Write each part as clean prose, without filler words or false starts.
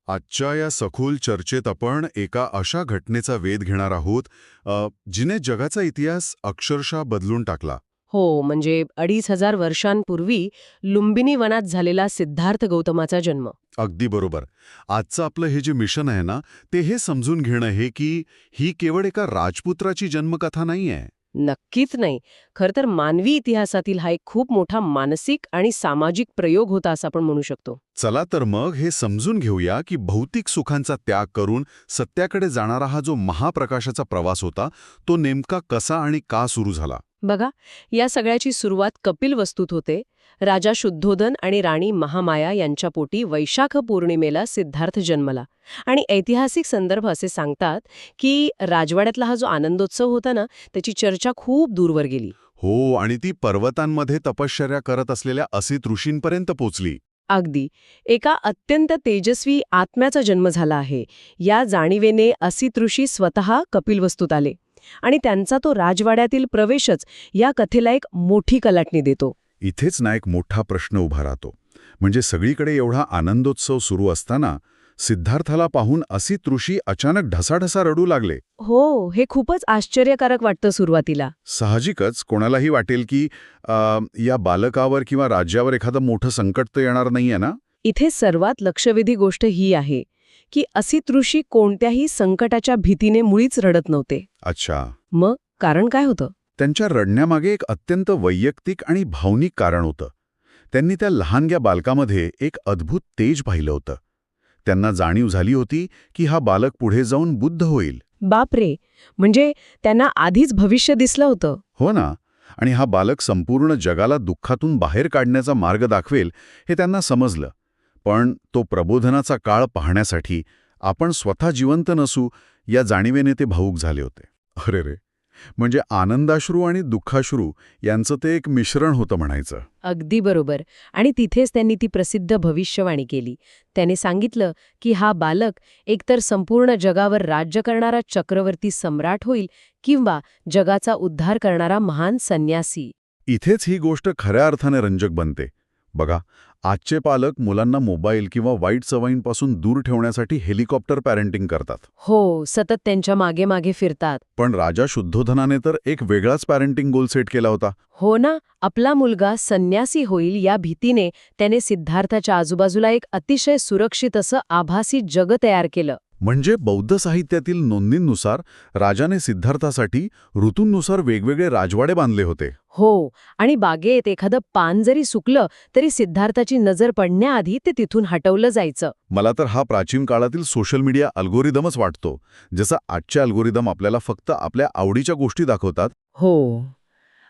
आजच्या या सखोल चर्चेत आपण एका अशा घटनेचा वेध घेणार आहोत जिने जगाचा इतिहास अक्षरशः बदलून टाकला. हो, म्हणजे 2500 वर्षांपूर्वी लुंबिनी वनात झालेला सिद्धार्थ गौतमाचा जन्म. अगदी बरोबर. आजचं आपलं हे जे मिशन आहे ना, ते हे समजून घेणं आहे की ही केवळ एका राजपुत्राची जन्मकथा नाहीये. नक्कीच नाही. खरं तर मानवी इतिहासातील हा एक खूप मोठा मानसिक आणि सामाजिक प्रयोग होता असं आपण म्हणू शकतो. चला तर मग हे समजून घेऊया की भौतिक सुखांचा त्याग करून सत्याकडे जाणारा हा जो महाप्रकाशाचा प्रवास होता, तो नेमका कसा आणि का सुरू झाला. बघा, या सगळ्याची सुरुवात कपिलवस्तूत होते. राजा शुद्धोधन आणि राणी महामाया यांच्या पोटी वैशाख पौर्णिमेला सिद्धार्थ जन्मला. आणि ऐतिहासिक संदर्भ असे सांगतात की राजवाड्यातला हा जो आनंदोत्सव होता ना, त्याची चर्चा खूप दूरवर गेली. हो, आणि ती पर्वतांमध्ये तपश्चर्या करत असलेल्या असित ऋषींपर्यंत पोचली. अगदी. एका अत्यंत तेजस्वी आत्म्याचा जन्म झाला आहे, या जाणीवेने असित ऋषी स्वतः कपिलवस्तूत आले. आणि त्यांचा तो राजवाड्यातील प्रवेशच या कथेला एक मोठी कलाटणी देतो. इथेच ना एक मोठा प्रश्न उभा राहतो. म्हणजे सगळीकडे एवढा आनंदोत्सव सुरू असताना सिद्धार्थाला पाहून असित ऋषी अचानक ढसाढसा रडू लागले. हो, हे खूपच आश्चर्यकारक वाटतं सुरुवातीला. साहजिकच कोणालाही वाटेल की या बालकावर किंवा राज्यावर एखादं मोठं संकट तर येणार नाहीये ना. इथे सर्वात लक्षवेधी गोष्ट ही आहे की असित ऋषी कोणत्याही संकटाच्या भीतीने मुळीच रडत नव्हते. अच्छा. मग कारण काय होतं? त्यांच्या रडण्यामागे एक अत्यंत वैयक्तिक आणि भावनिक कारण होतं. त्यांनी त्या लहानग्या बालकामध्ये एक अद्भुत तेज पाहिलं होतं. त्यांना जाणीव झाली होती की हा बालक पुढे जाऊन बुद्ध होईल. बापरे, म्हणजे त्यांना आधीच भविष्य दिसलं होतं. हो ना. आणि हा बालक संपूर्ण जगाला दुःखातून बाहेर काढण्याचा मार्ग दाखवेल हे त्यांना समजलं. पण तो प्रबोधनाचा काळ पाहण्यासाठी आपण स्वतः जिवंत नसू या जाणीवेने ते भावूक झाले होते. अरे रे, म्हणजे आनंदाश्रू आणि दुःखाश्रू यांचं ते एक मिश्रण होतं म्हणायचं. अगदी बरोबर. आणि तिथेच त्यांनी ती प्रसिद्ध भविष्यवाणी केली. त्याने सांगितलं की हा बालक एकतर संपूर्ण जगावर राज्य करणारा चक्रवर्ती सम्राट होईल किंवा जगाचा उद्धार करणारा महान संन्यासी. इथेच ही गोष्ट खऱ्या अर्थाने रंजक बनते. बघा, आजचे पालक मुलांना मोबाईल किंवा वाईट सवयींपासून दूर ठेवण्यासाठी हेलिकॉप्टर पॅरेंटिंग करतात. हो, सतत त्यांच्या मागे मागे फिरतात. पण राजा शुद्धोधनाने तर एक वेगळाच पॅरेंटिंग गोल सेट केला होता. हो ना, आपला मुलगा संन्यासी होईल या भीतीने त्याने सिद्धार्थाच्या आजूबाजूला एक अतिशय सुरक्षित असं आभासी जग तयार केलं. म्हणजे बौद्ध साहित्यातील नोंदींनुसार राजाने सिद्धार्थासाठी ऋतूंनुसार वेगवेगळे राजवाडे बांधले होते. हो, आणि बागेत एखादं पान जरी सुकलं तरी सिद्धार्थाची नजर पडण्याआधी ते तिथून हटवलं जायचं. मला तर हा प्राचीन काळातील सोशल मीडिया अल्गोरिदमच वाटतो. जसं आजचे अल्गोरिदम आपल्याला फक्त आपल्या आवडीच्या गोष्टी दाखवतात, हो,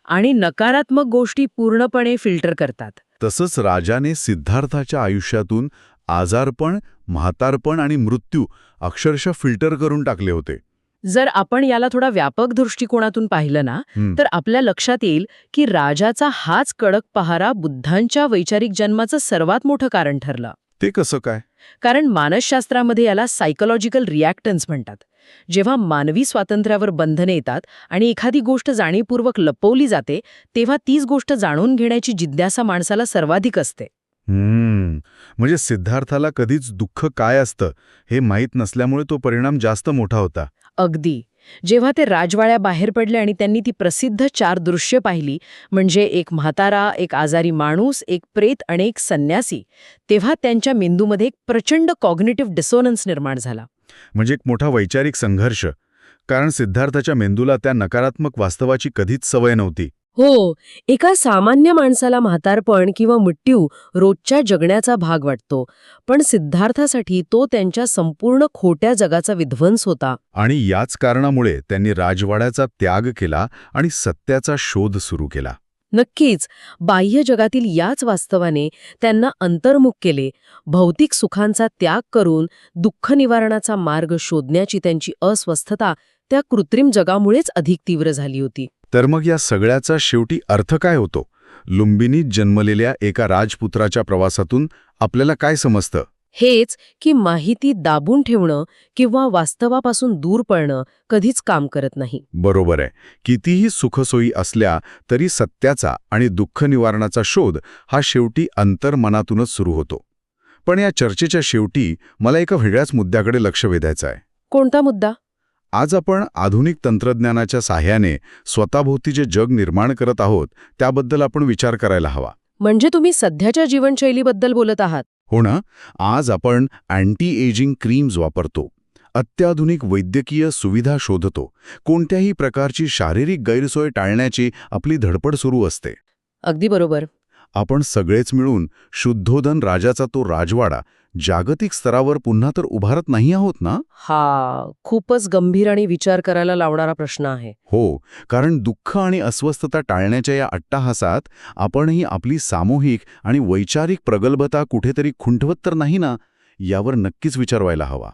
आणि नकारात्मक गोष्टी पूर्णपणे फिल्टर करतात. तसंच राजाने सिद्धार्थाच्या आयुष्यातून आजारपण, म्हातारपण आणि मृत्यू अक्षरशः फिल्टर करून टाकले होते. जर आपण याला थोडा व्यापक दृष्टिकोनातून पाहिलं ना, तर आपल्या लक्षात येईल की राजाचा हाच कडक पहारा बुद्धांच्या वैचारिक जन्माचं सर्वात मोठं कारण ठरलं. ते कसं काय? कारण मानसशास्त्रामध्ये याला सायकोलॉजिकल रिॲक्टन्स म्हणतात. जेव्हा मानवी स्वातंत्र्यावर बंधने येतात आणि एखादी गोष्ट जाणीवपूर्वक लपवली जाते, तेव्हा तीच गोष्ट जाणून घेण्याची जिज्ञासा माणसाला सर्वाधिक असते. म्हणजे सिद्धार्थाला कधीच दुःख काय असतं हे माहीत नसल्यामुळे तो परिणाम जास्त मोठा होता. अगदी. जेव्हा ते राजवाड्याबाहेर पडले आणि त्यांनी ती प्रसिद्ध 4 दृश्य पाहिली, म्हणजे एक म्हातारा, एक आजारी माणूस, एक प्रेत आणि एक संन्यासी, तेव्हा त्यांच्या मेंदूमध्ये एक प्रचंड कॉग्निटिव्ह डिसोनन्स निर्माण झाला. म्हणजे एक मोठा वैचारिक संघर्ष. कारण सिद्धार्थाच्या मेंदूला त्या नकारात्मक वास्तवाची कधीच सवय नव्हती. हो, एका सामान्य माणसाला म्हातारपण किंवा मृत्यू रोजच्या जगण्याचा भाग वाटतो, पण सिद्धार्थासाठी तो त्यांच्या संपूर्ण खोट्या जगाचा विध्वंस होता. आणि याच कारणामुळे त्यांनी राजवाड्याचा त्याग केला आणि सत्याचा शोध सुरू केला. नक्कीच. बाह्य जगातील याच वास्तवाने त्यांना अंतर्मुख केले. भौतिक सुखांचा त्याग करून दुःख निवारणाचा मार्ग शोधण्याची त्यांची अस्वस्थता त्या कृत्रिम जगामुळेच अधिक तीव्र झाली होती. तर मग या सगळ्याचा शेवटी अर्थ काय होतो? लुंबिनीत जन्मलेल्या एका राजपुत्राच्या प्रवासातून आपल्याला काय समजतं? हेच की माहिती दाबून ठेवणं किंवा वास्तवापासून दूर पळणं कधीच काम करत नाही. बरोबर आहे. कितीही सुखसोयी असल्या तरी सत्याचा आणि दुःख निवारणाचा शोध हा शेवटी अंतर्मनातूनच सुरू होतो. पण या चर्चेच्या शेवटी मला एका वेगळ्याच मुद्द्याकडे लक्ष वेधायचं आहे. कोणता मुद्दा? आज आपण आधुनिक तंत्रज्ञानाच्या साहाय्याने स्वतःभोवती जे जग निर्माण करत आहोत त्याबद्दल आपण विचार करायला हवा. म्हणजे तुम्ही सध्याच्या जीवनशैलीबद्दल बोलत आहात? हो ना. आज आपण अँटी एजिंग क्रीम्स वापरतो, अत्याधुनिक वैद्यकीय सुविधा शोधतो, कोणत्याही प्रकारची शारीरिक गैरसोय टाळण्याची आपली धडपड सुरू असते. अगदी बरोबर. आपण सगळेच मिळून शुद्धोधन राजाचा तो राजवाडा जागतिक स्तरावर पुन्हा तर उभारत नाही आहोत ना? हा खूपच गंभीर आणि विचार करायला लावणारा प्रश्न आहे. हो, कारण दुःख आणि अस्वस्थता टाळण्याच्या या अट्टाहासात आपणही आपली सामूहिक आणि वैचारिक प्रगल्भता कुठेतरी खुंटवत तर नाही ना, यावर नक्कीच विचार व्हायला हवा.